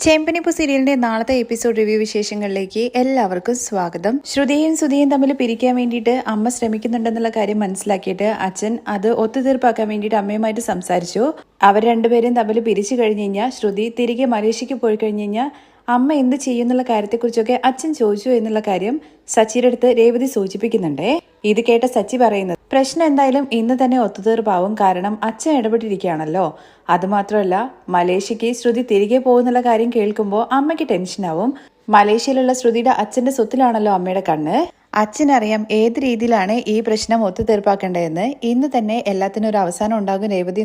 ചെമ്പനിപ്പൂ സീരിയലിന്റെ നാളത്തെ episode review വിശേഷങ്ങളിലേക്ക് എല്ലാവർക്കും സ്വാഗതം. ശ്രുതിയും സുധിയും തമ്മിൽ പിരിക്കാൻ വേണ്ടിയിട്ട് അമ്മ ശ്രമിക്കുന്നുണ്ടെന്നുള്ള കാര്യം മനസ്സിലാക്കിയിട്ട് അച്ഛൻ അത് ഒത്തുതീർപ്പാക്കാൻ വേണ്ടിയിട്ട് അമ്മയുമായിട്ട് സംസാരിച്ചു. അവർ രണ്ടുപേരും തമ്മിൽ പിരിച്ചു കഴിഞ്ഞു കഴിഞ്ഞാൽ ശ്രുതി തിരികെ മലേഷ്യക്ക് പോയി കഴിഞ്ഞു കഴിഞ്ഞാൽ അമ്മ എന്ത് ചെയ്യുന്നുള്ള കാര്യത്തെക്കുറിച്ചൊക്കെ അച്ഛൻ ചോദിച്ചു എന്നുള്ള കാര്യം സച്ചിയുടെ അടുത്ത് രേവതി സൂചിപ്പിക്കുന്നുണ്ട്. ഇത് കേട്ട സച്ചി പറയുന്നത് പ്രശ്നം എന്തായാലും ഇന്ന് തന്നെ ഒത്തുതീർപ്പാവും, കാരണം അച്ഛൻ ഇടപെട്ടിരിക്കുകയാണല്ലോ. അതുമാത്രമല്ല മലേഷ്യക്ക് ശ്രുതി തിരികെ പോകുന്നുള്ള കാര്യം കേൾക്കുമ്പോൾ അമ്മയ്ക്ക് ടെൻഷനാവും. മലേഷ്യയിലുള്ള ശ്രുതിയുടെ അച്ഛന്റെ സ്വത്തിലാണല്ലോ അമ്മയുടെ കണ്ണ്. അച്ഛനറിയാം ഏത് രീതിയിലാണ് ഈ പ്രശ്നം ഒത്തുതീർപ്പാക്കേണ്ടതെന്ന്. ഇന്ന് തന്നെ എല്ലാത്തിനും ഒരു അവസാനം ഉണ്ടാകും രേവതി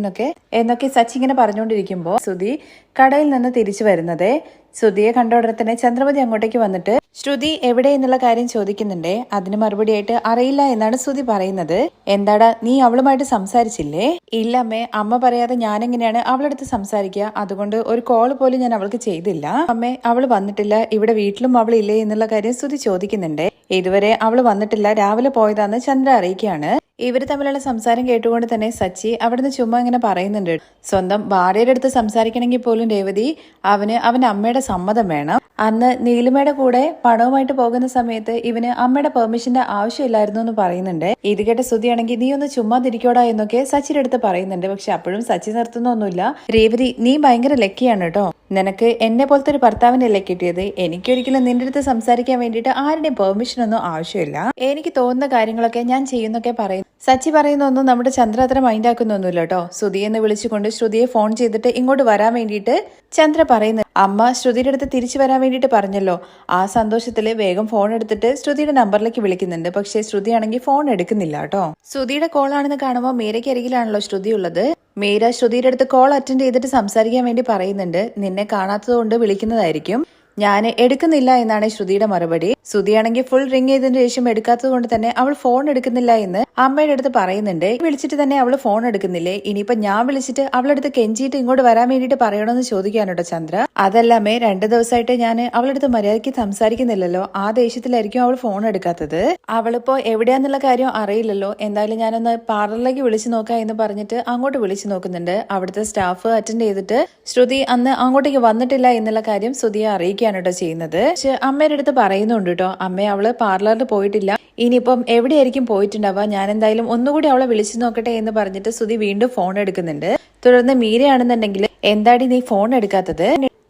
എന്നൊക്കെ സച്ചി ഇങ്ങനെ പറഞ്ഞുകൊണ്ടിരിക്കുമ്പോൾ ശ്രുതി കടയിൽ നിന്ന് തിരിച്ചു വരുന്നത്. ശ്രുതിയെ കണ്ട ഉടനെ തന്നെ ചന്ദ്രമതി അങ്ങോട്ടേക്ക് വന്നിട്ട് ശ്രുതി എവിടെ എന്നുള്ള കാര്യം ചോദിക്കുന്നുണ്ട്. അതിന് മറുപടിയായിട്ട് അറിയില്ല എന്നാണ് ശ്രുതി പറയുന്നത്. എന്താടാ നീ അവളുമായിട്ട് സംസാരിച്ചില്ലേ? ഇല്ല അമ്മേ, അമ്മ പറയാതെ ഞാനെങ്ങനെയാണ് അവളടുത്ത് സംസാരിക്കുക? അതുകൊണ്ട് ഒരു കോൾ പോലും ഞാൻ അവൾക്ക് ചെയ്തില്ല. അമ്മേ, അവള് വന്നിട്ടില്ല, ഇവിടെ വീട്ടിലും അവളില്ലേ എന്നുള്ള കാര്യം ശ്രുതി ചോദിക്കുന്നുണ്ട്. ഇതുവരെ അവള് വന്നിട്ടില്ല, രാവിലെ പോയതാന്ന് ചന്ദ്ര അറിയിക്കുകയാണ്. ഇവര് തമ്മിലുള്ള സംസാരം കേട്ടുകൊണ്ട് തന്നെ സച്ചി അവിടുന്ന് ചുമ്മാ ഇങ്ങനെ പറയുന്നുണ്ട്, സ്വന്തം ഭാര്യയുടെ അടുത്ത് സംസാരിക്കണമെങ്കിൽ പോലും രേവതി അവന്റെ അമ്മയുടെ സമ്മതം വേണം. അന്ന് നീലിമയുടെ കൂടെ പണവുമായിട്ട് പോകുന്ന സമയത്ത് ഇവന് അമ്മയുടെ പെർമിഷന്റെ ആവശ്യമില്ലായിരുന്നു എന്ന് പറയുന്നുണ്ട്. ഇത് കേട്ട ശ്രുതിയാണെങ്കിൽ നീ ഒന്ന് ചുമ്മാ തിരിക്കോടാ എന്നൊക്കെ സച്ചിയുടെ അടുത്ത് പറയുന്നുണ്ട്. പക്ഷെ അപ്പോഴും സച്ചി നിർത്തുന്നൊന്നുമില്ല. രേവതി നീ ഭയങ്കര ലക്കിയാണ് കേട്ടോ, നിനക്ക് എന്നെ പോലത്തെ ഒരു ഭർത്താവിനല്ലേ കിട്ടിയത്. എനിക്കൊരിക്കലും നിന്റെ അടുത്ത് സംസാരിക്കാൻ വേണ്ടിയിട്ട് ആരുടെയും പെർമിഷൻ ഒന്നും ആവശ്യമില്ല. എനിക്ക് തോന്നുന്ന കാര്യങ്ങളൊക്കെ ഞാൻ ചെയ്യുന്നൊക്കെ പറയും. സച്ചി പറയുന്നൊന്നും നമ്മുടെ ചന്ദ്ര അത്ര മൈൻഡ് ആക്കുന്നൊന്നുമില്ല കേട്ടോ. ശ്രുതിയെന്ന് വിളിച്ചുകൊണ്ട് ശ്രുതിയെ ഫോൺ ചെയ്തിട്ട് ഇങ്ങോട്ട് വരാൻ വേണ്ടിയിട്ട് ചന്ദ്ര പറയുന്നു. അമ്മ ശ്രുതിയുടെ അടുത്ത് തിരിച്ചു വരാൻ വേണ്ടിയിട്ട് പറഞ്ഞല്ലോ. ആ സന്തോഷത്തില് വേഗം ഫോൺ എടുത്തിട്ട് ശ്രുതിയുടെ നമ്പറിലേക്ക് വിളിക്കുന്നുണ്ട്. പക്ഷേ ശ്രുതിയാണെങ്കിൽ ഫോൺ എടുക്കുന്നില്ല കേട്ടോ. ശ്രുതിയുടെ കോൾ ആണെന്ന് കാണുമ്പോൾ മീരയ്ക്ക് അരികിലാണല്ലോ ശ്രുതി ഉള്ളത്. മീര ശ്രുതിയുടെ അടുത്ത് കോൾ അറ്റൻഡ് ചെയ്തിട്ട് സംസാരിക്കാൻ വേണ്ടി പറയുന്നുണ്ട്. നിന്നെ കാണാത്തത് കൊണ്ട് വിളിക്കുന്നതായിരിക്കും, ഞാൻ എടുക്കുന്നില്ല എന്നാണ് ശ്രുതിയുടെ മറുപടി. ശ്രുതിയാണെങ്കിൽ ഫുൾ റിംഗ് ചെയ്തതിന് ശേഷം എടുക്കാത്തത് കൊണ്ട് തന്നെ അവൾ ഫോൺ എടുക്കുന്നില്ല എന്ന് അമ്മയുടെ അടുത്ത് പറയുന്നുണ്ട്. വിളിച്ചിട്ട് തന്നെ അവള് ഫോൺ എടുക്കുന്നില്ലേ? ഇനിയിപ്പോ ഞാൻ വിളിച്ചിട്ട് അവളടുത്ത് കെഞ്ചിയിട്ട് ഇങ്ങോട്ട് വരാൻ വേണ്ടിയിട്ട് പറയണമെന്ന് ചോദിക്കാനോട്ടോ ചന്ദ്ര. അതല്ലമ്മേ, 2 ദിവസമായിട്ട് ഞാൻ അവളടുത്ത് മര്യാദയ്ക്ക് സംസാരിക്കുന്നില്ലല്ലോ, ആ ദേഷ്യത്തിലായിരിക്കും അവൾ ഫോൺ എടുക്കാത്തത്. അവളിപ്പോ എവിടെയാന്നുള്ള കാര്യം അറിയില്ലല്ലോ. എന്തായാലും ഞാനൊന്ന് പാർലറിലേക്ക് വിളിച്ചു നോക്കാം എന്ന് പറഞ്ഞിട്ട് അങ്ങോട്ട് വിളിച്ചു നോക്കുന്നുണ്ട്. അവിടുത്തെ സ്റ്റാഫ് അറ്റൻഡ് ചെയ്തിട്ട് ശ്രുതി അന്ന് അങ്ങോട്ടേക്ക് വന്നിട്ടില്ല എന്നുള്ള കാര്യം ശ്രുതിയെ അറിയിക്കാനോട്ടോ ചെയ്യുന്നത്. പക്ഷെ അമ്മയുടെ അടുത്ത് പറയുന്നുണ്ട് കേട്ടോ, അമ്മ അവള് പാർലറിൽ പോയിട്ടില്ല, ഇനിയിപ്പം എവിടെയായിരിക്കും പോയിട്ടുണ്ടാവുക, ഞാൻ എന്തായാലും ഒന്നുകൂടി അവളെ വിളിച്ചു നോക്കട്ടെ എന്ന് പറഞ്ഞിട്ട് ശ്രുതി വീണ്ടും ഫോൺ എടുക്കുന്നുണ്ട്. തുടർന്ന് മീരയാണെന്നുണ്ടെങ്കിൽ എന്താടി നീ ഫോൺ എടുക്കാത്തത്?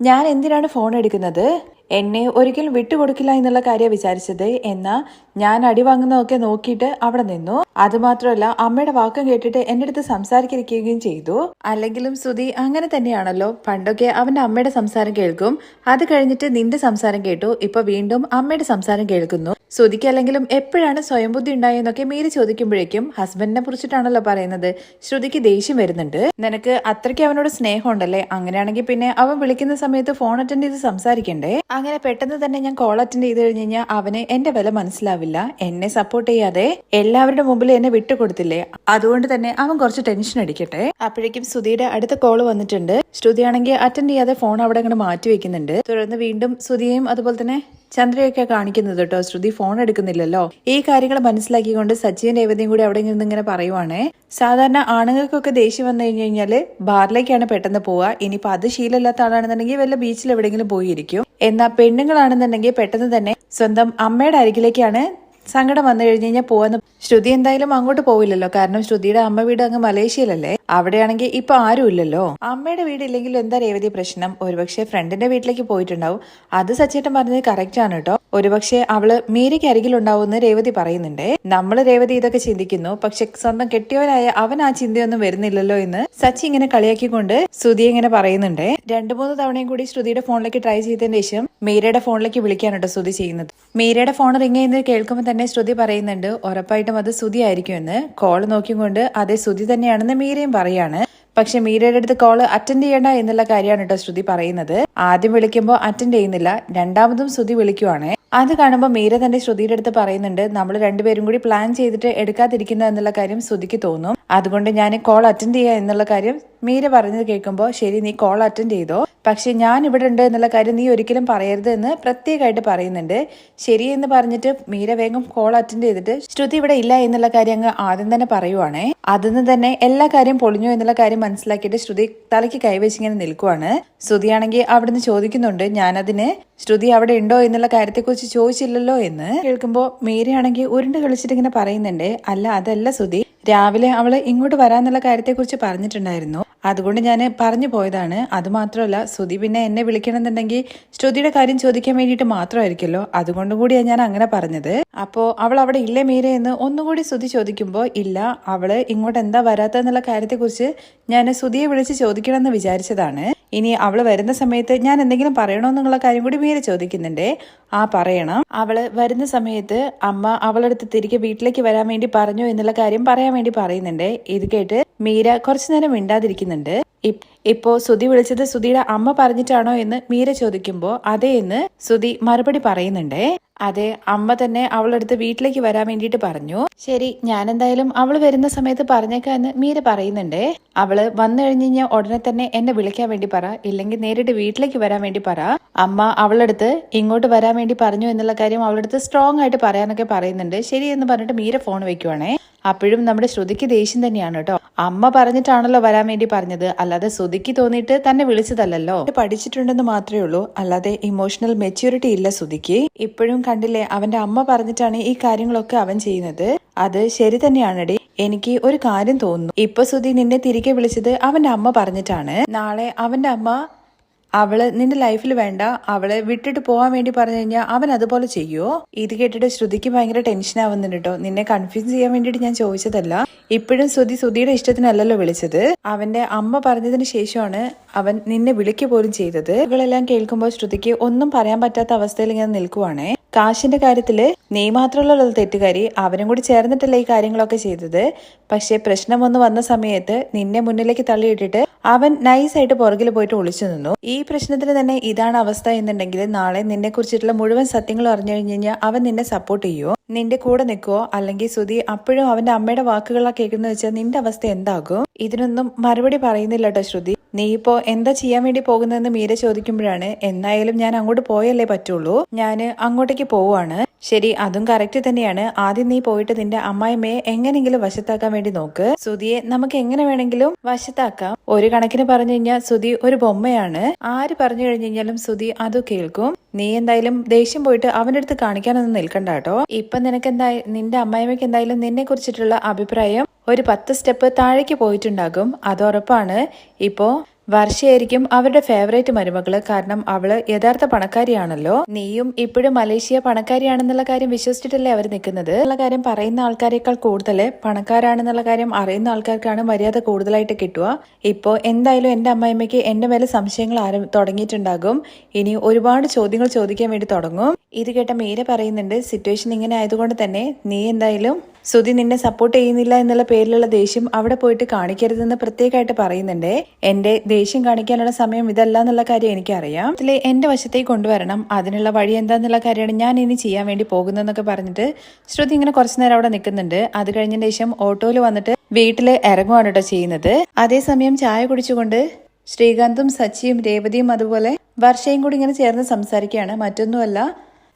ഞാൻ എന്തിനാണ് ഫോൺ എടുക്കുന്നത്? എന്നെ ഒരിക്കലും വിട്ടുകൊടുക്കില്ല എന്നുള്ള കാര്യം വിചാരിച്ചത്. എന്നാ ഞാൻ അടി വാങ്ങുന്നതൊക്കെ നോക്കിയിട്ട് അവിടെ നിന്നു. അതുമാത്രമല്ല അമ്മയുടെ വാക്കും കേട്ടിട്ട് എന്റെ അടുത്ത് സംസാരിക്കുകയും ചെയ്തു. അല്ലെങ്കിലും ശ്രുതി അങ്ങനെ തന്നെയാണല്ലോ, പണ്ടൊക്കെ അവന്റെ അമ്മയുടെ സംസാരം കേൾക്കും, അത് കഴിഞ്ഞിട്ട് നിന്റെ സംസാരം കേട്ടു, ഇപ്പൊ വീണ്ടും അമ്മയുടെ സംസാരം കേൾക്കുന്നു. ശ്രുതിക്ക് അല്ലെങ്കിലും എപ്പോഴാണ് സ്വയം ബുദ്ധി ഉണ്ടായെന്നൊക്കെ മീര ചോദിക്കുമ്പോഴേക്കും ഹസ്ബൻഡിനെ കുറിച്ചിട്ടാണല്ലോ പറയുന്നത്. ശ്രുതിക്ക് ദേഷ്യം വരുന്നുണ്ട്. നിനക്ക് അത്രയ്ക്ക് അവനോട് സ്നേഹം ഉണ്ടല്ലേ, അങ്ങനെയാണെങ്കിൽ പിന്നെ അവൻ വിളിക്കുന്ന സമയത്ത് ഫോൺ അറ്റൻഡ് ചെയ്ത് സംസാരിക്കണ്ടേ? അങ്ങനെ പെട്ടെന്ന് തന്നെ ഞാൻ കോൾ അറ്റൻഡ് ചെയ്ത് കഴിഞ്ഞ് കഴിഞ്ഞാൽ അവന് എന്റെ വില മനസ്സിലാവില്ല. എന്നെ സപ്പോർട്ട് ചെയ്യാതെ എല്ലാവരുടെ മുമ്പിൽ എന്നെ വിട്ടുകൊടുത്തില്ലേ, അതുകൊണ്ട് തന്നെ അവൻ കുറച്ച് ടെൻഷൻ അടിക്കട്ടെ. അപ്പോഴേക്കും ശ്രുതിയുടെ അടുത്ത കോള് വന്നിട്ടുണ്ട്. ശ്രുതിയാണെങ്കിൽ അറ്റൻഡ് ചെയ്യാതെ ഫോൺ അവിടെ അങ്ങോട്ട് മാറ്റി വെക്കുന്നുണ്ട്. തുടർന്ന് വീണ്ടും ശ്രുതിയെയും അതുപോലെ തന്നെ ചന്ദ്രയൊക്കെ കാണിക്കുന്നത് കേട്ടോ. ശ്രുതി ഫോൺ എടുക്കുന്നില്ലല്ലോ. ഈ കാര്യങ്ങൾ മനസ്സിലാക്കിക്കൊണ്ട് സച്ചിയും രേവതിയും കൂടി അവിടെ നിന്ന് ഇങ്ങനെ പറയുവാണേ. സാധാരണ ആണുങ്ങൾക്കൊക്കെ ദേഷ്യം വന്നു കഴിഞ്ഞു കഴിഞ്ഞാല് ബാറിലേക്കാണ് പെട്ടെന്ന് പോവുക. ഇനിയിപ്പോ അത് ശീലമില്ലാത്ത ആളാണെന്നുണ്ടെങ്കിൽ വല്ല ബീച്ചിൽ എവിടെയെങ്കിലും പോയിരിക്കും. എന്നാൽ പെണ്ണുങ്ങളാണെന്നുണ്ടെങ്കിൽ പെട്ടെന്ന് തന്നെ സ്വന്തം അമ്മയുടെ അരികിലേക്കാണ് സങ്കടം വന്നു കഴിഞ്ഞു കഴിഞ്ഞാൽ പോവാന്ന്. ശ്രുതി എന്തായാലും അങ്ങോട്ട് പോവില്ലല്ലോ, കാരണം ശ്രുതിയുടെ അമ്മ വീട് അങ്ങ് മലേഷ്യയിലല്ലേ. അവിടെയാണെങ്കിൽ ഇപ്പൊ ആരും ഇല്ലല്ലോ. അമ്മയുടെ വീടില്ലെങ്കിൽ എന്താ രേവതി പ്രശ്നം? ഒരുപക്ഷെ ഫ്രണ്ടിന്റെ വീട്ടിലേക്ക് പോയിട്ടുണ്ടാവും. അത് സച്ചേട്ടൻ പറഞ്ഞത് കറക്റ്റ് ആണ് കേട്ടോ. ഒരുപക്ഷെ അവള് മീരയ്ക്ക് അരികിലുണ്ടാവുമെന്ന് രേവതി പറയുന്നുണ്ട്. നമ്മള് രേവതി ഇതൊക്കെ ചിന്തിക്കുന്നു, പക്ഷെ സ്വന്തം കെട്ടിയവരായ അവൻ ആ ചിന്തയൊന്നും വരുന്നില്ലല്ലോ എന്ന് സച്ചി ഇങ്ങനെ കളിയാക്കിക്കൊണ്ട് ശ്രുതിയെ ഇങ്ങനെ പറയുന്നുണ്ട്. 2-3 തവണയും കൂടി ശ്രുതിയുടെ ഫോണിലേക്ക് ട്രൈ ചെയ്തതിന് ശേഷം മീരയുടെ ഫോണിലേക്ക് വിളിക്കാനോട്ടോ ശ്രുതി ചെയ്യുന്നത്. മീരയുടെ ഫോൺ റിംഗ് ചെയ്യുന്നത് കേൾക്കുമ്പോൾ തന്നെ ശ്രുതി പറയുന്നുണ്ട് ഉറപ്പായിട്ടും അത് ശ്രുതി ആയിരിക്കുമെന്ന്. കോള് നോക്കിക്കൊണ്ട് അതേ ശ്രുതി തന്നെയാണെന്ന് മീരയും പറയാണ്. പക്ഷെ മീരയുടെ അടുത്ത് കോള് അറ്റൻഡ് ചെയ്യണ്ട എന്നുള്ള കാര്യമാണ് കേട്ടോ ശ്രുതി പറയുന്നത്. ആദ്യം വിളിക്കുമ്പോൾ അറ്റൻഡ് ചെയ്യുന്നില്ല, രണ്ടാമതും ശ്രുതി വിളിക്കുവാണ്. അത് കാണുമ്പോൾ മീര തന്റെ ശ്രുതിയുടെ അടുത്ത് പറയുന്നുണ്ട്, നമ്മൾ രണ്ടുപേരും കൂടി പ്ലാൻ ചെയ്തിട്ട് എടുക്കാതിരിക്കുന്ന എന്നുള്ള കാര്യം ശ്രുതിക്ക് തോന്നും, അതുകൊണ്ട് ഞാൻ കോൾ അറ്റൻഡ് ചെയ്യുക എന്നുള്ള കാര്യം മീര പറഞ്ഞത് കേൾക്കുമ്പോൾ ശരി നീ കോൾ അറ്റൻഡ് ചെയ്തോ, പക്ഷെ ഞാൻ ഇവിടെ ഉണ്ട് എന്നുള്ള കാര്യം നീ ഒരിക്കലും പറയരുത് എന്ന് പ്രത്യേകമായിട്ട് പറയുന്നുണ്ട്. ശരി എന്ന് പറഞ്ഞിട്ട് മീര വേഗം കോൾ അറ്റൻഡ് ചെയ്തിട്ട് ശ്രുതി ഇവിടെ ഇല്ല എന്നുള്ള കാര്യം അങ്ങ് ആദ്യം തന്നെ പറയുവാണേ. അതിന്ന് തന്നെ എല്ലാ കാര്യം പൊളിഞ്ഞു എന്നുള്ള കാര്യം മനസ്സിലാക്കിയിട്ട് ശ്രുതി തലയ്ക്ക് കൈവച്ചിങ്ങനെ നിൽക്കുവാണ്. ശ്രുതിയാണെങ്കിൽ അവിടുന്ന് ചോദിക്കുന്നുണ്ട് ഞാനതിന് ശ്രുതി അവിടെ ഉണ്ടോ എന്നുള്ള കാര്യത്തെക്കുറിച്ച് ചോദിച്ചില്ലല്ലോ എന്ന്. കേൾക്കുമ്പോൾ മീരയാണെങ്കിൽ ഉരുണ്ട് കളിച്ചിട്ട് ഇങ്ങനെ പറയുന്നുണ്ട്, അല്ല അതല്ല ശ്രുതി, രാവിലെ അവള് ഇങ്ങോട്ട് വരാന്നുള്ള കാര്യത്തെക്കുറിച്ച് പറഞ്ഞിട്ടുണ്ടായിരുന്നു, അതുകൊണ്ട് ഞാൻ പറഞ്ഞു പോയതാണ്. അതുമാത്രമല്ല ശ്രുതി പിന്നെ എന്നെ വിളിക്കണമെന്നുണ്ടെങ്കിൽ ശ്രുതിയുടെ കാര്യം ചോദിക്കാൻ വേണ്ടിയിട്ട് മാത്രമായിരിക്കുമല്ലോ, അതുകൊണ്ടും കൂടിയാണ് ഞാൻ അങ്ങനെ പറഞ്ഞത്. അപ്പോ അവൾ അവിടെ ഇല്ലേ മീര എന്ന് ഒന്നുകൂടി ശ്രുതി ചോദിക്കുമ്പോൾ ഇല്ല, അവള് ഇങ്ങോട്ട് എന്താ വരാത്തെന്നുള്ള കാര്യത്തെക്കുറിച്ച് ഞാൻ ശ്രുതിയെ വിളിച്ച് ചോദിക്കണമെന്ന് വിചാരിച്ചതാണ്. ഇനി അവള് വരുന്ന സമയത്ത് ഞാൻ എന്തെങ്കിലും പറയണമെന്നുള്ള കാര്യം കൂടി മീര ചോദിക്കുന്നുണ്ട്. ആ പറയണം, അവള് വരുന്ന സമയത്ത് അമ്മ അവളടുത്ത് തിരികെ വീട്ടിലേക്ക് വരാൻ വേണ്ടി പറഞ്ഞു എന്നുള്ള കാര്യം പറയാൻ വേണ്ടി പറയുന്നുണ്ട്. ഇത് കേട്ട് മീര കുറച്ചു നേരം മിണ്ടാതിരിക്കുന്നുണ്ട്. ഇപ്പോ ശ്രുതി വിളിച്ചത് ശ്രുതിയുടെ അമ്മ പറഞ്ഞിട്ടാണോ എന്ന് മീര ചോദിക്കുമ്പോ അതേ എന്ന് ശ്രുതി മറുപടി പറയുന്നുണ്ട്. അതെ, അമ്മ തന്നെ അവളടുത്ത് വീട്ടിലേക്ക് വരാൻ വേണ്ടിയിട്ട് പറഞ്ഞു. ശരി, ഞാൻ എന്തായാലും അവള് വരുന്ന സമയത്ത് പറഞ്ഞേക്കാന്ന് മീര പറയുന്നുണ്ട്. അവള് വന്നു കഴിഞ്ഞ് കഴിഞ്ഞാൽ ഉടനെ തന്നെ എന്നെ വിളിക്കാൻ വേണ്ടി പറ, ഇല്ലെങ്കിൽ നേരിട്ട് വീട്ടിലേക്ക് വരാൻ വേണ്ടി പറ. അമ്മ അവളടുത്ത് ഇങ്ങോട്ട് വരാൻ വേണ്ടി പറഞ്ഞു എന്നുള്ള കാര്യം അവളടുത്ത് സ്ട്രോങ് ആയിട്ട് പറയാനൊക്കെ പറയുന്നുണ്ട്. ശരി എന്ന് പറഞ്ഞിട്ട് മീര ഫോൺ വെക്കുവാണേ. അപ്പോഴും നമ്മുടെ ശ്രുതിക്ക് ദേഷ്യം തന്നെയാണ് കേട്ടോ. അമ്മ പറഞ്ഞിട്ടാണല്ലോ വരാൻ വേണ്ടി പറഞ്ഞത്, അല്ലാതെ ശ്രുതിക്ക് തോന്നിയിട്ട് തന്നെ വിളിച്ചതല്ലോ. പഠിച്ചിട്ടുണ്ടെന്ന് മാത്രമേ ഉള്ളൂ, അല്ലാതെ ഇമോഷണൽ മെച്യൂരിറ്റി ഇല്ല ശ്രുതിക്ക്. ഇപ്പോഴും കണ്ടില്ലേ, അവന്റെ അമ്മ പറഞ്ഞിട്ടാണ് ഈ കാര്യങ്ങളൊക്കെ അവൻ ചെയ്യുന്നത്. അത് ശരി തന്നെയാണെടി. എനിക്ക് ഒരു കാര്യം തോന്നുന്നു, ഇപ്പൊ ശ്രുതി നിന്നെ തിരികെ വിളിച്ചത് അവന്റെ അമ്മ പറഞ്ഞിട്ടാണ്. നാളെ അവന്റെ അമ്മ അവള് നിന്റെ ലൈഫിൽ വേണ്ട, അവളെ വിട്ടിട്ട് പോകാൻ വേണ്ടി പറഞ്ഞു കഴിഞ്ഞാൽ അവൻ അതുപോലെ ചെയ്യുമോ? ഇത് കേട്ടിട്ട് ശ്രുതിക്ക് ഭയങ്കര ടെൻഷൻ ആവുന്നുണ്ട് കേട്ടോ. നിന്നെ കൺഫ്യൂസ് ചെയ്യാൻ വേണ്ടിട്ട് ഞാൻ ചോദിച്ചതല്ല. ഇപ്പോഴും ശ്രുതിയുടെ ഇഷ്ടത്തിനല്ലല്ലോ വിളിച്ചത്. അവന്റെ അമ്മ പറഞ്ഞതിന് ശേഷമാണ് അവൻ നിന്നെ വിളിക്കുക പോലും ചെയ്തത്. ഇവളെല്ലാം കേൾക്കുമ്പോൾ ശ്രുതിക്ക് ഒന്നും പറയാൻ പറ്റാത്ത അവസ്ഥയിൽ ഇങ്ങനെ നിൽക്കുവാണേ. കാശിന്റെ കാര്യത്തില് നീ മാത്രമല്ലോ തെറ്റുകാരി, അവനും കൂടി ചേർന്നിട്ടല്ലേ ഈ കാര്യങ്ങളൊക്കെ ചെയ്തത്. പക്ഷെ പ്രശ്നം വന്ന സമയത്ത് നിന്നെ മുന്നിലേക്ക് തള്ളിയിട്ടിട്ട് അവൻ നൈസായിട്ട് പുറകിൽ പോയിട്ട് ഒളിച്ചു നിന്നു. ഈ പ്രശ്നത്തിന് തന്നെ ഇതാണ് അവസ്ഥ എന്നുണ്ടെങ്കിൽ നാളെ നിന്നെ കുറിച്ചിട്ടുള്ള മുഴുവൻ സത്യങ്ങളും അറിഞ്ഞു കഴിഞ്ഞു കഴിഞ്ഞാൽ അവൻ നിന്നെ സപ്പോർട്ട് ചെയ്യുമോ, നിന്റെ കൂടെ നിൽക്കുവോ? അല്ലെങ്കിൽ ശ്രുതി അപ്പോഴും അവന്റെ അമ്മയുടെ വാക്കുകളാ കേൾക്കുന്ന വെച്ചാൽ നിന്റെ അവസ്ഥ എന്താകും? ഇതിനൊന്നും മറുപടി പറയുന്നില്ല കേട്ടോ ശ്രുതി. നീ ഇപ്പോ എന്താ ചെയ്യാൻ വേണ്ടി പോകുന്നതെന്ന് മീര ചോദിക്കുമ്പോഴാണ് എന്നായാലും ഞാൻ അങ്ങോട്ട് പോയല്ലേ പറ്റുള്ളൂ, ഞാന് അങ്ങോട്ടേക്ക് പോവാണ്. ശരി, അതും കറക്റ്റ് തന്നെയാണ്. ആദ്യം നീ പോയിട്ട് നിന്റെ അമ്മായിമ്മയെ എങ്ങനെങ്കിലും വശത്താക്കാൻ വേണ്ടി നോക്ക്. ശ്രുതിയെ നമുക്ക് എങ്ങനെ വേണമെങ്കിലും വശത്താക്കാം. ഒരു കണക്കിന് പറഞ്ഞു കഴിഞ്ഞാൽ ശ്രുതി ഒരു ബൊമ്മയാണ്. ആര് പറഞ്ഞു കഴിഞ്ഞു കഴിഞ്ഞാലും ശ്രുതി അത് കേൾക്കും. നീ എന്തായാലും ദേഷ്യം പോയിട്ട് അവന്റെ അടുത്ത് കാണിക്കാനൊന്നും നിൽക്കണ്ട കേട്ടോ. ഇപ്പൊ നിനക്ക് നിന്റെ അമ്മായിമ്മയ്ക്ക് എന്തായാലും നിന്നെ കുറിച്ചിട്ടുള്ള അഭിപ്രായം ഒരു 10 സ്റ്റെപ്പ് താഴേക്ക് പോയിട്ടുണ്ടാകും, അത് ഉറപ്പാണ്. ഇപ്പോ വർഷയായിരിക്കും അവരുടെ ഫേവറേറ്റ് മരുമകള്, കാരണം അവള് യഥാർത്ഥ പണക്കാരിയാണല്ലോ. നീയും ഇപ്പോഴും മലേഷ്യ പണക്കാരിയാണെന്നുള്ള കാര്യം വിശ്വസിച്ചിട്ടല്ലേ അവർ നിൽക്കുന്നത്. എന്നുള്ള കാര്യം പറയുന്ന ആൾക്കാരെക്കാൾ കൂടുതൽ പണക്കാരാണെന്നുള്ള കാര്യം അറിയുന്ന ആൾക്കാർക്കാണ് മര്യാദ കൂടുതലായിട്ട് കിട്ടുക. ഇപ്പോ എന്തായാലും എന്റെ അമ്മായിമ്മയ്ക്ക് എന്റെ മേലെ സംശയങ്ങൾ തുടങ്ങിയിട്ടുണ്ടാകും. ഇനി ഒരുപാട് ചോദ്യങ്ങൾ ചോദിക്കാൻ വേണ്ടി തുടങ്ങും. ഇത് കേട്ട മീര പറയുന്നുണ്ട്, സിറ്റുവേഷൻ ഇങ്ങനെ ആയതുകൊണ്ട് തന്നെ നീ എന്തായാലും ശ്രുതി നിന്നെ സപ്പോർട്ട് ചെയ്യുന്നില്ല എന്നുള്ള പേരിലുള്ള ദേഷ്യം അവിടെ പോയിട്ട് കാണിക്കരുതെന്ന് പ്രത്യേകമായിട്ട് പറയുന്നുണ്ട്. എന്റെ ദേഷ്യം കാണിക്കാനുള്ള സമയം ഇതല്ല എന്നുള്ള കാര്യം എനിക്കറിയാം. ഇതിൽ എന്റെ വശത്തേക്ക് കൊണ്ടുവരണം, അതിനുള്ള വഴി എന്താന്നുള്ള കാര്യമാണ് ഞാൻ ഇനി ചെയ്യാൻ വേണ്ടി പോകുന്നതെന്നൊക്കെ പറഞ്ഞിട്ട് ശ്രുതി ഇങ്ങനെ കുറച്ചു നേരം അവിടെ നിൽക്കുന്നുണ്ട്. അത് കഴിഞ്ഞതിന് ശേഷം ഓട്ടോയിൽ വന്നിട്ട് വീട്ടിൽ ഇറങ്ങുവാണ് കേട്ടോ ചെയ്യുന്നത്. അതേസമയം ചായ കുടിച്ചുകൊണ്ട് ശ്രീകാന്തും സച്ചിയും രേവതിയും അതുപോലെ വർഷയും കൂടി ഇങ്ങനെ ചേർന്ന് സംസാരിക്കുകയാണ്. മറ്റൊന്നുമല്ല,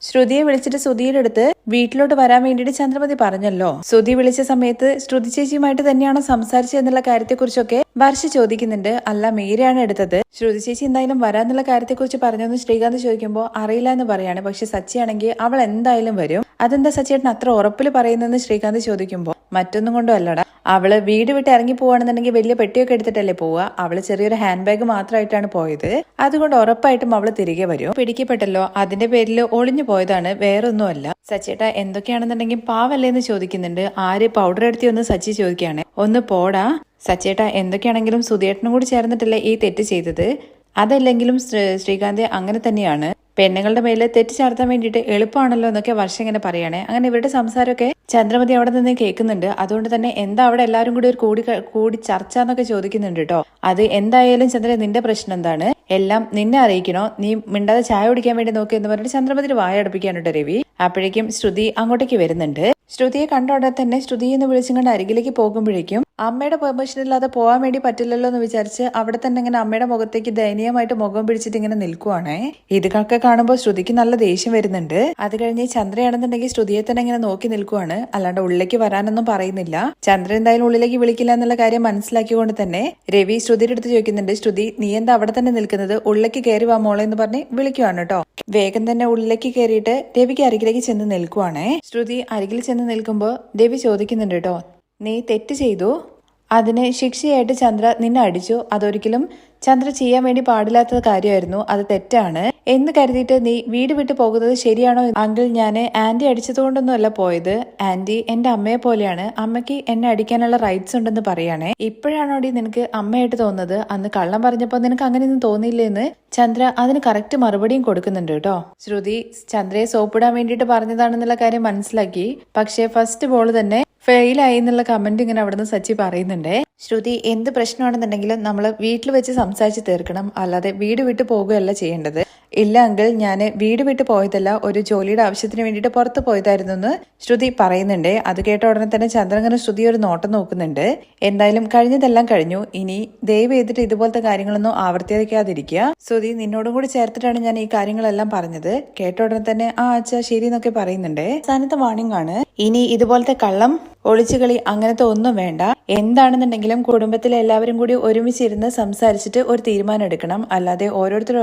ശ്രുതിയെ വിളിച്ചിട്ട് ശ്രുതിയുടെ അടുത്ത് വീട്ടിലോട്ട് വരാൻ വേണ്ടിയിട്ട് ചന്ദ്രമതി പറഞ്ഞല്ലോ. ശ്രുതി വിളിച്ച സമയത്ത് ശ്രുതി ചേച്ചിയുമായിട്ട് തന്നെയാണോ സംസാരിച്ചതെന്നുള്ള കാര്യത്തെക്കുറിച്ചൊക്കെ വർഷ ചോദിക്കുന്നുണ്ട്. അല്ല, മീരയാണ് എടുത്തത്. ശ്രുതി ചേച്ചി എന്തായാലും വരാന്നുള്ള കാര്യത്തെക്കുറിച്ച് പറഞ്ഞെന്ന് ശ്രീകാന്ത് ചോദിക്കുമ്പോൾ അറിയില്ല എന്ന് പറയാണ്. പക്ഷെ സച്ചിയാണെങ്കിൽ അവൾ എന്തായാലും വരും. അതെന്താ സച്ചിയേട്ടൻ അത്ര ഉറപ്പിൽ പറയുന്നതെന്ന് ശ്രീകാന്ത് ചോദിക്കുമ്പോൾ മറ്റൊന്നും കൊണ്ടും അല്ലടാ, അവള് വീട് വിട്ട് ഇറങ്ങി പോവാണെന്നുണ്ടെങ്കിൽ വലിയ പെട്ടിയൊക്കെ എടുത്തിട്ടല്ലേ പോവുക. അവള് ചെറിയൊരു ഹാൻഡ് ബാഗ് മാത്രമായിട്ടാണ് പോയത്, അതുകൊണ്ട് ഉറപ്പായിട്ടും അവള് തിരികെ വരും. പിടിക്കപ്പെട്ടല്ലോ, അതിന്റെ പേരിൽ ഒളിഞ്ഞു പോയതാണ്, വേറൊന്നുമല്ല. സച്ചേട്ടാ എന്തൊക്കെയാണെന്നുണ്ടെങ്കിൽ പാവല്ലേന്ന് ചോദിക്കുന്നുണ്ട്. ആര് പൗഡർ എടുത്തി ഒന്ന് സച്ചി ചോദിക്കുകയാണ്. ഒന്ന് പോടാ സച്ചേട്ടാ, എന്തൊക്കെയാണെങ്കിലും സുധേട്ടനും കൂടി ചേർന്നിട്ടല്ലേ ഈ തെറ്റ് ചെയ്തത്. അതല്ലെങ്കിലും ശ്രീകാന്ത് അങ്ങനെ തന്നെയാണ്. പെണ്ണുങ്ങളുടെ മേലെ തെറ്റ് ചാർത്താൻ വേണ്ടിയിട്ട് എളുപ്പമാണല്ലോ എന്നൊക്കെ വർഷം ഇങ്ങനെ പറയണേ. അങ്ങനെ ഇവരുടെ സംസാരമൊക്കെ ചന്ദ്രമതി അവിടെ നിന്ന് കേൾക്കുന്നുണ്ട്. അതുകൊണ്ട് തന്നെ എന്താ അവിടെ എല്ലാവരും കൂടി ഒരു കൂടി ചർച്ച എന്നൊക്കെ ചോദിക്കുന്നുണ്ട് കേട്ടോ. അത് എന്തായാലും ചന്ദ്ര, നിന്റെ പ്രശ്നം എന്താണ്? എല്ലാം നിന്നെ അറിയിക്കണോ? നീ മിണ്ടാതെ ചായ കുടിക്കാൻ വേണ്ടി നോക്കി എന്ന് പറഞ്ഞിട്ട് ചന്ദ്രമതി വായ അടുപ്പിക്കാണ് കേട്ടോ രവി. അപ്പോഴേക്കും ശ്രുതി അങ്ങോട്ടേക്ക് വരുന്നുണ്ട്. ശ്രുതിയെ കണ്ട ഉടനെ തന്നെ ശ്രുതി എന്ന് വിളിച്ചുകൊണ്ട് അരികിലേക്ക് പോകുമ്പോഴേക്കും അമ്മയുടെ പെർമിഷൻ ഇല്ലാതെ പോകാൻ വേണ്ടി പറ്റില്ലല്ലോ എന്ന് വിചാരിച്ച് അവിടെ തന്നെ ഇങ്ങനെ അമ്മയുടെ മുഖത്തേക്ക് ദയനീയമായിട്ട് മുഖം പിടിച്ചിട്ട് ഇങ്ങനെ നിൽക്കുവാണേ. ഇതൊക്കെ കാണുമ്പോൾ ശ്രുതിക്ക് നല്ല ദേഷ്യം വരുന്നുണ്ട്. അത് കഴിഞ്ഞ് ചന്ദ്രയാണെന്നുണ്ടെങ്കിൽ ശ്രുതിയെ തന്നെ ഇങ്ങനെ നോക്കി നിൽക്കുവാണ്, അല്ലാണ്ട് ഉള്ളിലേക്ക് വരാനൊന്നും പറയുന്നില്ല. ചന്ദ്ര എന്തായാലും ഉള്ളിലേക്ക് വിളിക്കില്ല എന്നുള്ള കാര്യം മനസ്സിലാക്കിക്കൊണ്ട് തന്നെ രവി ശ്രുതിയുടെ അടുത്ത് ചോദിക്കുന്നുണ്ട്, ശ്രുതി നീ എന്താ അവിടെ തന്നെ നിൽക്കുന്നത്, ഉള്ളിലേക്ക് കയറി വാ മോളെ എന്ന് പറഞ്ഞ് വിളിക്കുവാണ് കേട്ടോ. വേഗം തന്നെ ഉള്ളിലേക്ക് കയറിയിട്ട് രവിക്ക് അരികിലേക്ക് ചെന്ന് നിൽക്കുവാണേ. ശ്രുതി അരികിൽ ചെന്ന് നിൽക്കുമ്പോൾ രവി ചോദിക്കുന്നുണ്ട് കേട്ടോ, നീ തെറ്റ് ചെയ്തു, അതിന് ശിക്ഷയായിട്ട് ചന്ദ്ര നിന്നെ അടിച്ചു, അതൊരിക്കലും ചന്ദ്ര ചെയ്യാൻ വേണ്ടി പാടില്ലാത്ത കാര്യമായിരുന്നു, അത് തെറ്റാണ് എന്ന് കരുതിയിട്ട് നീ വീട് വിട്ടു പോകുന്നത് ശരിയാണോ? അങ്കിൾ, ഞാൻ ആന്റി അടിച്ചതുകൊണ്ടൊന്നും അല്ല പോയത്, ആന്റി എന്റെ അമ്മയെ പോലെയാണ്, അമ്മയ്ക്ക് എന്നെ അടിക്കാനുള്ള റൈറ്റ്സ് ഉണ്ടെന്ന് പറയാണേ. ഇപ്പോഴാണോടി നിനക്ക് അമ്മയായിട്ട് തോന്നുന്നത്, അന്ന് കള്ളം പറഞ്ഞപ്പോ നിനക്ക് അങ്ങനെയൊന്നും തോന്നിയില്ലേന്ന് ചന്ദ്ര അതിന് കറക്റ്റ് മറുപടിയും കൊടുക്കുന്നുണ്ട് കേട്ടോ. ശ്രുതി ചന്ദ്രയെ സോപ്പിടാൻ വേണ്ടിയിട്ട് പറഞ്ഞതാണെന്നുള്ള കാര്യം മനസ്സിലാക്കി, പക്ഷേ ഫസ്റ്റ് ബോൾ തന്നെ ഫെയിലായി എന്നുള്ള കമന്റ് ഇങ്ങനെ അവിടുന്ന് സച്ചി പറയുന്നുണ്ട്. ശ്രുതി എന്ത് പ്രശ്നമാണെന്നുണ്ടെങ്കിലും നമ്മൾ വീട്ടിൽ വെച്ച് സംസാരിച്ച് തീർക്കണം, അല്ലാതെ വീട് വിട്ട് പോകുകയല്ല ചെയ്യേണ്ടത്. ഇല്ല അങ്കിൾ, ഞാൻ വീട് വിട്ട് പോയതല്ല, ഒരു ജോലിയുടെ ആവശ്യത്തിന് വേണ്ടിയിട്ട് പുറത്ത് പോയതായിരുന്നു എന്ന് ശ്രുതി പറയുന്നുണ്ട്. അത് കേട്ട ഉടനെ തന്നെ ചന്ദ്രങ്ങനെ ശ്രുതി ഒരു നോട്ടം നോക്കുന്നുണ്ട്. എന്തായാലും കഴിഞ്ഞതെല്ലാം കഴിഞ്ഞു, ഇനി ദയവ് ചെയ്തിട്ട് ഇതുപോലത്തെ കാര്യങ്ങളൊന്നും ആവർത്തിക്കാതിരിക്കുക. ശ്രുതി നിന്നോടും കൂടി ചേർത്തിട്ടാണ് ഞാൻ ഈ കാര്യങ്ങളെല്ലാം പറഞ്ഞത്. കേട്ട ഉടനെ തന്നെ ആ അച്ഛാ ശരി എന്നൊക്കെ പറയുന്നുണ്ട്. അവസാനത്തെ വാണിംഗ് ആണ്, ഇനി ഇതുപോലത്തെ കള്ളം ഒളിച്ചുകളി അങ്ങനത്തെ ഒന്നും വേണ്ട. എന്താണെന്നുണ്ടെങ്കിലും കുടുംബത്തിലെ എല്ലാവരും കൂടി ഒരുമിച്ചിരുന്ന് സംസാരിച്ചിട്ട് ഒരു തീരുമാനം എടുക്കണം, അല്ലാതെ ഓരോരുത്തർ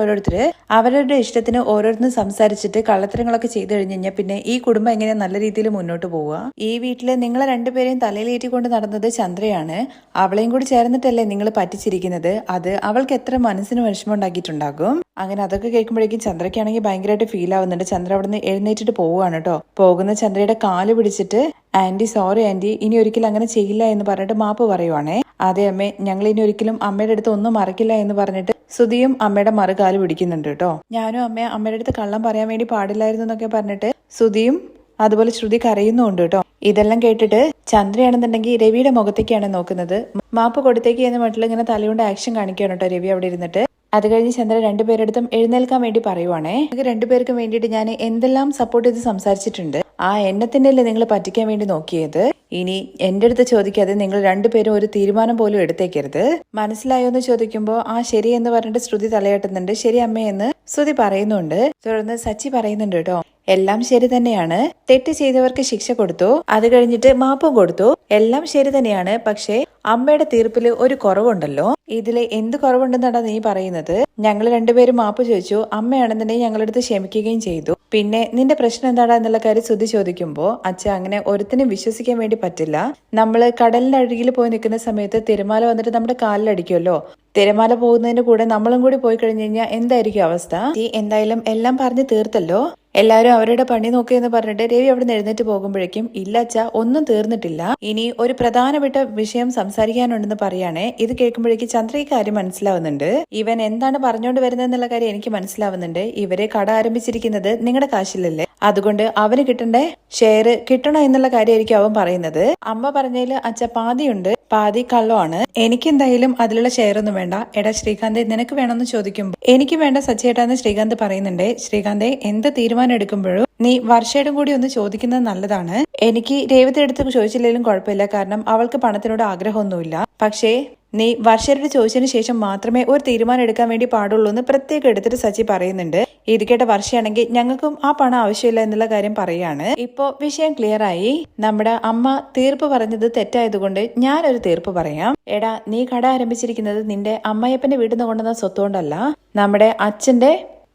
അവരുടെ ഇഷ്ടത്തിന് ഓരോരുത്തരും സംസാരിച്ചിട്ട് കള്ളത്തരങ്ങളൊക്കെ ചെയ്തു കഴിഞ്ഞു കഴിഞ്ഞാൽ പിന്നെ ഈ കുടുംബം എങ്ങനെ നല്ല രീതിയിൽ മുന്നോട്ട് പോവുക? ഈ വീട്ടില് നിങ്ങളെ രണ്ടുപേരെയും തലയിലേറ്റിക്കൊണ്ട് നടന്നത് ചന്ദ്രയാണ്, അവളെയും കൂടി ചേർന്നിട്ടല്ലേ നിങ്ങൾ പറ്റിച്ചിരിക്കുന്നത്. അത് അവൾക്ക് എത്ര മനസ്സിന് വിഷമം ഉണ്ടാക്കിയിട്ടുണ്ടാകും. അങ്ങനെ അതൊക്കെ കേൾക്കുമ്പോഴേക്കും ചന്ദ്രയ്ക്കാണെങ്കിൽ ഭയങ്കരമായിട്ട് ഫീൽ ആവുന്നുണ്ട്. ചന്ദ്ര അവിടെ നിന്ന് എഴുന്നേറ്റിട്ട് പോവുകയാണ് കേട്ടോ. പോകുന്ന ചന്ദ്രയുടെ കാല് പിടിച്ചിട്ട് ആന്റി സോറി ആന്റി, ഇനി ഒരിക്കലും അങ്ങനെ ചെയ്യില്ല എന്ന് പറഞ്ഞിട്ട് മാപ്പ് പറയുവാണേ. അതെ അമ്മേ, ഞങ്ങൾ ഇനി ഒരിക്കലും അമ്മയുടെ അടുത്ത് ഒന്നും മറക്കില്ല എന്ന് പറഞ്ഞിട്ട് സുധിയും അമ്മയുടെ മറുകാല് പിടിക്കുന്നുണ്ട് കേട്ടോ. ഞാനും അമ്മയുടെ അടുത്ത് കള്ളം പറയാൻ വേണ്ടി പാടില്ലായിരുന്നു എന്നൊക്കെ പറഞ്ഞിട്ട് സുധിയും അതുപോലെ ശ്രുതി കരയുന്നുണ്ട് കേട്ടോ. ഇതെല്ലാം കേട്ടിട്ട് ചന്ദ്രയാണെന്നുണ്ടെങ്കിൽ രവിയുടെ മുഖത്തേക്കാണ് നോക്കുന്നത്. മാപ്പ് കൊടുത്തേക്ക് എന്ന മട്ടിൽ ഇങ്ങനെ തലകൊണ്ട് ആക്ഷൻ കാണിക്കുകയാണ് കേട്ടോ രവി അവിടെ ഇരുന്നിട്ട്. അത് കഴിഞ്ഞ് ചന്ദ്ര രണ്ടുപേരെടുത്തും എഴുന്നേൽക്കാൻ വേണ്ടി പറയുവാണേ. രണ്ടുപേർക്കും വേണ്ടിയിട്ട് ഞാൻ എന്തെല്ലാം സപ്പോർട്ട് ചെയ്ത് സംസാരിച്ചിട്ടുണ്ട്, ആ എന്നെ തന്നെയല്ലേ നിങ്ങൾ പറ്റിക്കാൻ വേണ്ടി നോക്കിയത്. ഇനി എന്റെ അടുത്ത് ചോദിക്കാതെ നിങ്ങൾ രണ്ടുപേരും ഒരു തീരുമാനം പോലും എടുത്തേക്കരുത്, മനസ്സിലായോ എന്ന് ചോദിക്കുമ്പോൾ ആ ശരി എന്ന് പറഞ്ഞിട്ട് ശ്രുതി തലയാട്ടുന്നുണ്ട്. ശരി അമ്മയെന്ന് ശ്രുതി പറയുന്നുണ്ട്. തുടർന്ന് സച്ചി പറയുന്നുണ്ട് കേട്ടോ, എല്ലാം ശരി തന്നെയാണ്, തെറ്റ് ചെയ്തവർക്ക് ശിക്ഷ കൊടുത്തു, അത് കഴിഞ്ഞിട്ട് മാപ്പും കൊടുത്തു, എല്ലാം ശരി തന്നെയാണ്. പക്ഷേ അമ്മയുടെ തീർപ്പിൽ ഒരു കുറവുണ്ടല്ലോ, ഇതില് എന്ത് കുറവുണ്ടെന്നാണ് നീ പറയുന്നത്? ഞങ്ങൾ രണ്ടുപേരും മാപ്പ് ചോദിച്ചു, അമ്മയാണെന്നുണ്ടെങ്കിൽ ഞങ്ങളടുത്ത് ക്ഷമിക്കുകയും ചെയ്തു, പിന്നെ നിന്റെ പ്രശ്നം എന്താടാ എന്നുള്ള കാര്യം ശ്രുതി ചോദിക്കുമ്പോ അച്ഛ അങ്ങനെ ഒരുത്തിനും വിശ്വസിക്കാൻ വേണ്ടി പറ്റില്ല. നമ്മള് കടലിന്റെ അഴുകിൽ പോയി നിൽക്കുന്ന സമയത്ത് തിരമാല വന്നിട്ട് നമ്മുടെ കാലിലടിക്കുമല്ലോ, തിരമാല പോകുന്നതിന്റെ കൂടെ നമ്മളും കൂടി പോയി കഴിഞ്ഞു കഴിഞ്ഞാൽ എന്തായിരിക്കും അവസ്ഥ? എന്തായാലും എല്ലാം പറഞ്ഞ് തീർത്തല്ലോ, എല്ലാവരും അവരുടെ പണി നോക്കിയെന്ന് പറഞ്ഞിട്ട് രവി അവിടെ നിന്ന് എഴുന്നേറ്റ് പോകുമ്പോഴേക്കും ഇല്ല അച്ഛാ ഒന്നും തീർന്നിട്ടില്ല, ഇനി ഒരു പ്രധാനപ്പെട്ട വിഷയം സംസാരിക്കാനുണ്ടെന്ന് പറയാണേ. ഇത് കേൾക്കുമ്പോഴേക്കും ചന്ദ്രയ്ക്ക് കാര്യം മനസ്സിലാവുന്നുണ്ട്. ഇവൻ എന്താണ് പറഞ്ഞുകൊണ്ട് വരുന്നതെന്നുള്ള കാര്യം എനിക്ക് മനസ്സിലാവുന്നുണ്ട്. ഇവരെ കട ആരംഭിച്ചിരിക്കുന്നത് നിങ്ങളുടെ കാശിലല്ലേ, അതുകൊണ്ട് അവന് കിട്ടേണ്ട ഷെയർ കിട്ടണോ എന്നുള്ള കാര്യമായിരിക്കും അവൻ പറയുന്നത്. അമ്മ പറഞ്ഞതിൽ അച്ഛ പാതിയുണ്ട്, പാതി കള്ളമാണ്, എനിക്കെന്തായാലും അതിലുള്ള ഷെയർ ഒന്നും വേണ്ട. എടാ ശ്രീകാന്ത് നിനക്ക് വേണമെന്ന് ചോദിക്കുമ്പോൾ എനിക്ക് വേണ്ട സച്ചേട്ടാന്ന് ശ്രീകാന്ത് പറയുന്നുണ്ട്. ശ്രീകാന്തെ എന്ത് തീരുമാനം എടുക്കുമ്പോഴും നീ വർഷയുടെ കൂടി ഒന്ന് ചോദിക്കുന്നത് നല്ലതാണ്. എനിക്ക് രേവതി എടുത്ത് ചോദിച്ചില്ലെങ്കിലും കുഴപ്പമില്ല, കാരണം അവൾക്ക് പണത്തിനോട് ആഗ്രഹമൊന്നുമില്ല. പക്ഷേ നീ വർഷയുടെ ചോദിച്ചതിന് ശേഷം മാത്രമേ ഒരു തീരുമാനം എടുക്കാൻ വേണ്ടി പാടുള്ളൂ എന്ന് പ്രത്യേകം എടുത്തിട്ട് സച്ചി പറയുന്നുണ്ട്. ഇത് കേട്ട വർഷയാണെങ്കിൽ ഞങ്ങൾക്കും ആ പണം ആവശ്യമില്ല എന്നുള്ള കാര്യം പറയാണ്. ഇപ്പോ വിഷയം ക്ലിയർ ആയി. നമ്മുടെ അമ്മ തീർപ്പ് പറഞ്ഞത് തെറ്റായതുകൊണ്ട് ഞാനൊരു തീർപ്പ് പറയാം. എടാ നീ കട ആരംഭിച്ചിരിക്കുന്നത് നിന്റെ അമ്മയപ്പന്റെ വീട്ടിൽ നിന്ന് കൊണ്ടുവന്ന സ്വത്തുകൊണ്ടല്ല, നമ്മുടെ അച്ഛന്റെ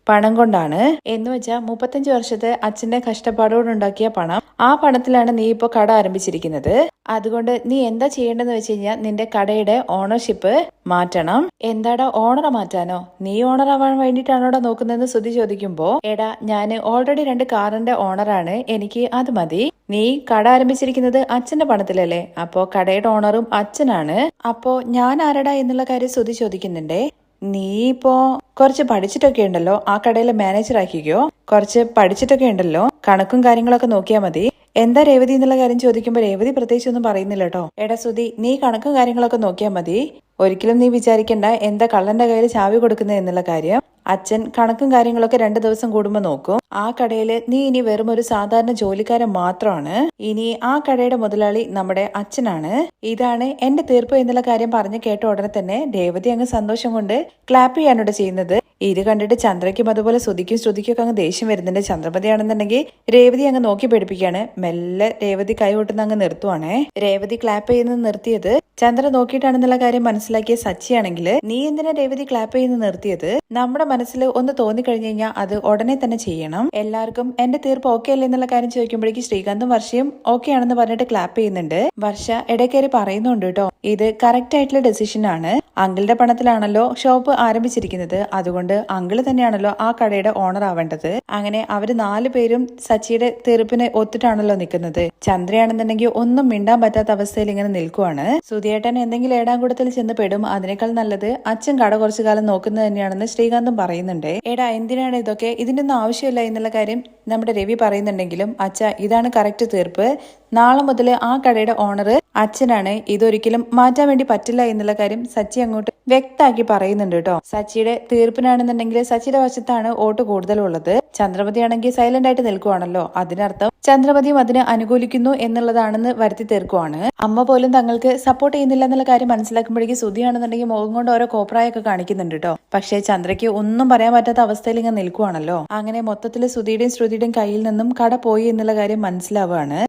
പണം കൊണ്ടാണ്. എന്ന് വെച്ചാൽ 35 വർഷത്തെ അച്ഛന്റെ കഷ്ടപ്പാടോടുണ്ടാക്കിയ പണം, ആ പണത്തിലാണ് നീ ഇപ്പൊ കട ആരംഭിച്ചിരിക്കുന്നത്. അതുകൊണ്ട് നീ എന്താ ചെയ്യേണ്ടതെന്ന് വെച്ച് കഴിഞ്ഞാൽ നിന്റെ കടയുടെ ഓണർഷിപ്പ് മാറ്റണം. എന്താടാ ഓണറെ മാറ്റാനോ? നീ ഓണർ ആവാൻ വേണ്ടിയിട്ടാണോടാ നോക്കുന്നതെന്ന് ശ്രുതി ചോദിക്കുമ്പോ എടാ ഞാൻ ഓൾറെഡി 2 കാറിന്റെ ഓണറാണ്, എനിക്ക് അത് മതി. നീ കട ആരംഭിച്ചിരിക്കുന്നത് അച്ഛന്റെ പണത്തിലല്ലേ, അപ്പോ കടയുടെ ഓണറും അച്ഛനാണ്. അപ്പോ ഞാൻ ആരടാ എന്നുള്ള കാര്യം ശ്രുതി ചോദിക്കുന്നുണ്ടേ. നീ ഇപ്പോ കുറച്ച് പഠിച്ചിട്ടൊക്കെ ഉണ്ടല്ലോ, ആ കടയിലെ മാനേജർ ആക്കിക്കോ. കുറച്ച് പഠിച്ചിട്ടൊക്കെ ഉണ്ടല്ലോ, കണക്കും കാര്യങ്ങളൊക്കെ നോക്കിയാൽ മതി. എന്താ രേവതി എന്നുള്ള കാര്യം ചോദിക്കുമ്പോൾ രേവതി പ്രത്യേകിച്ച് ഒന്നും പറയുന്നില്ല കേട്ടോ. എടാ ശ്രുതി നീ കണക്കും കാര്യങ്ങളൊക്കെ നോക്കിയാൽ മതി, ഒരിക്കലും നീ വിചാരിക്കണ്ട എന്താ കള്ളന്റെ കയ്യിൽ ചാവി കൊടുക്കുന്നത് എന്നുള്ള കാര്യം. അച്ഛൻ കണക്കും കാര്യങ്ങളൊക്കെ 2 ദിവസം കൂടുമ്പോൾ നോക്കും. ആ കടയില് നീ ഇനി വെറും ഒരു സാധാരണ ജോലിക്കാരൻ മാത്രമാണ്. ഇനി ആ കടയുടെ മുതലാളി നമ്മുടെ അച്ഛനാണ്. ഇതാണ് എന്റെ തീർപ്പ് എന്നുള്ള കാര്യം പറഞ്ഞു കേട്ട ഉടനെ തന്നെ രേവതി അങ്ങ് സന്തോഷം കൊണ്ട് ക്ലാപ്പ് ചെയ്യാനോട് ചെയ്യുന്നത്. ഇത് കണ്ടിട്ട് ചന്ദ്രയ്ക്കും അതുപോലെ ശ്രുതിക്കും ഒക്കെ അങ്ങ് ദേഷ്യം വരുന്നുണ്ട്. ചന്ദ്രമതിയാണെന്നുണ്ടെങ്കിൽ രേവതി അങ്ങ് നോക്കി പഠിപ്പിക്കുകയാണ്. മെല്ലെ രേവതി കൈ കൊട്ടുന്ന അങ്ങ് നിർത്തുവാണേ. രേവതി ക്ലാപ്പ് ചെയ്യുന്നത് നിർത്തിയത് ചന്ദ്ര നോക്കിയിട്ടാണെന്നുള്ള കാര്യം മനസ്സിലാക്കിയ സച്ചിയാണെങ്കിൽ, നീ എന്തിനാ രേവതി ക്ലാപ്പ് ചെയ്യുന്നത് നിർത്തിയത്? നമ്മുടെ മനസ്സിൽ ഒന്ന് തോന്നിക്കഴിഞ്ഞു കഴിഞ്ഞാൽ അത് ഉടനെ തന്നെ ചെയ്യണം. എല്ലാവർക്കും എന്റെ തീർപ്പ് ഓക്കെ അല്ലേ എന്നുള്ള കാര്യം ചോദിക്കുമ്പോഴേക്കും ശ്രീകാന്തും വർഷയും ഓക്കെ ആണെന്ന് പറഞ്ഞിട്ട് ക്ലാപ്പ് ചെയ്യുന്നുണ്ട്. വർഷ ഇടയ്ക്കേറി പറയുന്നുണ്ട് കേട്ടോ, ഇത് കറക്റ്റ് ആയിട്ടുള്ള ഡെസിഷൻ ആണ്. അങ്കിളുടെ പണത്തിലാണല്ലോ ഷോപ്പ് ആരംഭിച്ചിരിക്കുന്നത്, അതുകൊണ്ട് അങ്കിള് തന്നെയാണല്ലോ ആ കടയുടെ ഓണർ ആവേണ്ടത്. അങ്ങനെ അവര് 4 പേരും സച്ചിയുടെ തീർപ്പിന് ഒത്തിട്ടാണല്ലോ നിൽക്കുന്നത്. ചന്ദ്രയാണെന്നുണ്ടെങ്കിൽ ഒന്നും മിണ്ടാൻ പറ്റാത്ത അവസ്ഥയിൽ ഇങ്ങനെ നിൽക്കുവാണ്. സുധിയേട്ടൻ എന്തെങ്കിലും ഏടാങ്കൂടത്തിൽ ചെന്ന് പെടും, അതിനേക്കാൾ നല്ലത് അച്ഛൻ കട കുറച്ചു കാലം നോക്കുന്നത് തന്നെയാണെന്ന് ശ്രീകാന്തും പറയുന്നുണ്ട്. എടാ എന്തിനാണ് ഇതൊക്കെ, ഇതിന്റെ ഒന്നും ആവശ്യമില്ല എന്നുള്ള കാര്യം നമ്മുടെ രവി പറയുന്നുണ്ടെങ്കിലും, അച്ഛ ഇതാണ് കറക്റ്റ് തീർപ്പ്, നാളെ മുതൽ ആ കടയുടെ ഓണർ അച്ഛനാണ്, ഇതൊരിക്കലും മാറ്റാൻ വേണ്ടി പറ്റില്ല എന്നുള്ള കാര്യം സച്ചി അങ്ങോട്ട് വ്യക്തമാക്കി പറയുന്നുണ്ട് കേട്ടോ. സച്ചിയുടെ തീർപ്പിനാണെന്നുണ്ടെങ്കിൽ സച്ചിയുടെ വശത്താണ് വോട്ട് കൂടുതലുള്ളത്. ചന്ദ്രമതി ആണെങ്കിൽ സൈലന്റ് ആയിട്ട് നിൽക്കുവാണല്ലോ, അതിനർത്ഥം ചന്ദ്രമതിയും അതിന് അനുകൂലിക്കുന്നു എന്നുള്ളതാണെന്ന് വരുത്തി തീർക്കുവാണ്. അമ്മ പോലും തങ്ങൾക്ക് സപ്പോർട്ട് ചെയ്യുന്നില്ല എന്നുള്ള കാര്യം മനസ്സിലാക്കുമ്പോഴേക്കും ശ്രുതിയാണെന്നുണ്ടെങ്കിൽ മുഖം കൊണ്ട് ഓരോ കോപ്രായൊക്കെ കാണിക്കുന്നുണ്ട് കേട്ടോ. പക്ഷേ ചന്ദ്രയ്ക്ക് ഒന്നും പറയാൻ പറ്റാത്ത അവസ്ഥയിൽ ഇങ്ങനെ നിൽക്കുവാണല്ലോ. അങ്ങനെ മൊത്തത്തിൽ ശ്രുതിയുടെയും കയ്യിൽ നിന്നും കട പോയി എന്നുള്ള കാര്യം മനസ്സിലാവുകയാണ്.